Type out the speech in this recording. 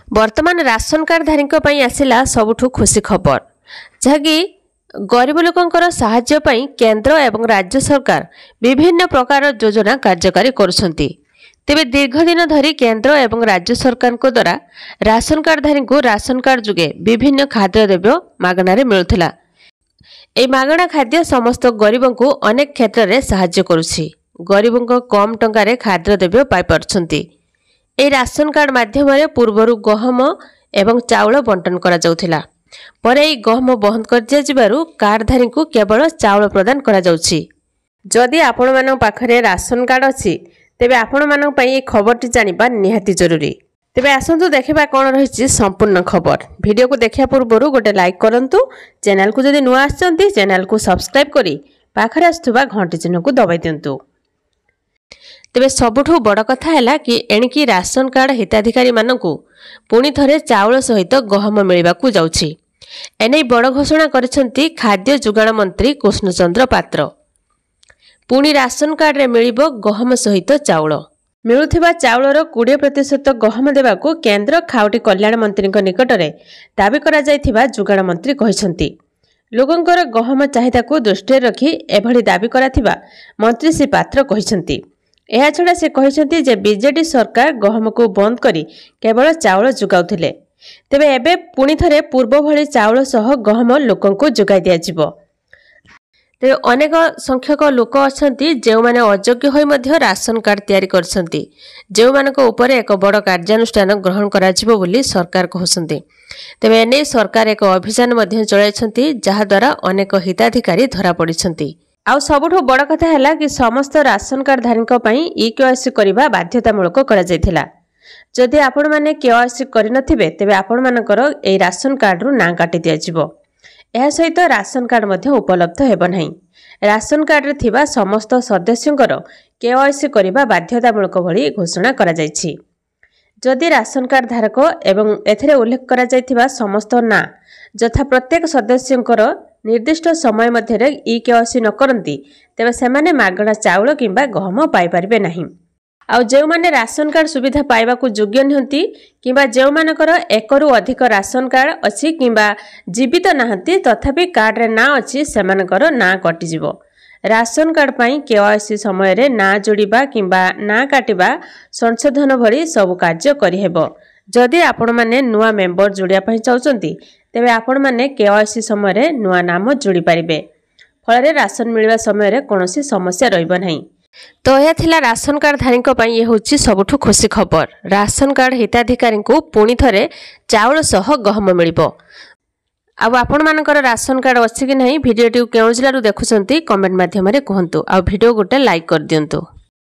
वर्तमान ration card धारी आसला सबुठु खुशी खबर जहाँकि गरीब लोकंकर साहाय्य पई केंद्र एवं राज्य सरकार विभिन्न प्रकार योजना कार्यकारी करुछंती। तेबे दीर्घ दिन धरी केंद्र एवं राज्य सरकार को द्वारा राशन कार्ड धारी को राशन कार्ड जुगे विभिन्न खाद्य द्रव्य मागणारे मिलुथिला। ए मागणा खाद्य समस्त गरीबों को अनेक क्षेत्र में साहाय्य करुछि। गरीबों को कम टंकारे खाद्य द्रव्य पाई पारछंती। ए राशन कार्ड माध्यम पूर्वर गहम एवं चाउल बंटन करा जाउथिला। पर ए गहम बंद कर दिया जिबारु कार्डधारी को केवल चाउल प्रदान करा जाउछि। जदि आपण मानन पाखरे राशन कार्ड अछि तेबे आपण मानन पई ए खबरटी जानिबा निहाती जरूरी। तेबे आसंतु देखिबा कोन रहिछि संपूर्ण खबर। वीडियो को देखिया पूर्वरु गोटे लाइक करंतु। चैनल को जदि नुआ आछंती चैनल को सब्सक्राइब करी पाखरे आस्थुबा घंटी चिन्ह को दबाई दियंतु। तेबे सबुठु बड़ कथा हैला कि एणिकी राशन कार्ड हिताधिकारी मानकु पुणी थरे चाउल सहित गहम मिलवाकू जाउछि। एनै बड़ घोषणा करिसेंती खाद्य जोगाण मंत्री कृष्णचंद्र पात्र। पुणी राशन कार्ड रे मिलिबो गहम सहित चाउल। मिलुथिबा चाउलर 20% गहम देबाकू केंद्र खाउटी कल्याण मंत्री निकटरे दाबी करा जायथिबा जोगाण मंत्री कहिसेंती। लोकंकर गहम चाहिदा को दृष्टि रखी एभली दाबी कराथिबा मंत्री श्री पात्र कहिसेंती। एहा छड़ा से कहिसेंती जे बीजेडी सरकार गहम को बंद करी केवल चाउल जुगाउथिले। तेबे एबे पुणी थरे पूर्व भली चाउल सह गहम लोकंको जुगाई दिया जिवो। तेबे अनेक संख्यक लोक अछंती जेउ माने अयोग्य होई मध्य राशन कार्ड तयारी करछंती। जेउ मानको ऊपर एक बड़ कार्यानुष्ठान ग्रहण करा जिवो बोली सरकार कहउछंती। तेबे एने सरकार एक अभियान मध्य चलाइछंती जहा द्वारा अनेक हिताधिकारी धरा पड़िछंती। आउ सबुठु बड़ कथा हैला कि समस्त राशन कार्ड धारीको पई ई-केवाईसी करिबा बाध्यतामूलक करा जायथिला। जदि आपण माने केवाईसी करि नथिबे तेबे आपण मानकर ए राशन कार्ड रु ना काटि दिया जिवो। एहा सहित राशन कार्ड मध्य उपलब्ध हेबो नाही। राशन कार्ड रे थिबा समस्त सदस्यंकर केवाईसी करिबा बाध्यतामूलक भली घोषणा करा जायछि। जदि राशन कार्ड धारक एवं एथरे उल्लेख करा जायथिबा समस्त ना जथा प्रत्येक सदस्यंकर निर्दिष्ट समय मध्य ई-केवाईसी न करंती तेबे सेमाने मागणा चाउल किंबा गहम पाई परिबे नाही। आउ जेउ माने राशन कार्ड सुविधा पाइबाकू योग्य नहंती किंबा जेउ मानकर एकरु अधिक राशन कार्ड अछि किंबा जीवित नाहंती तथापि कार्ड रे ना अछि सेमानकर ना कटि जिवो। राशन कार्ड पई केवाईसी समय रे ना जोड़िबा किंबा ना काटिबा संशोधन भली सब कार्य करि हेबो। जदि आपण माने नुआ मेंबर जोड़िया पई चाहउचंती तेबे आपण माने केवाईसी समय रे नुआ नाम जोड़ी पारिबे। फଳରେ राशन मिलवा समय रे कोनोसी समस्या रहइबो नाही। तो यह थिला राशन कार्ड धारी पई ये होची सबुठु खुशी खबर। राशन कार्ड हिताधिकारी को पुणी थरे चाउल सह गहम मिलिबो। अब आपण मानकर राशन कार्ड अछि कि नहीं वीडियो केउ जिल्ला रु देखुछंती कमेंट माध्यम रे कहंतु। आ वीडियो गोटे लाइक कर दियंतु।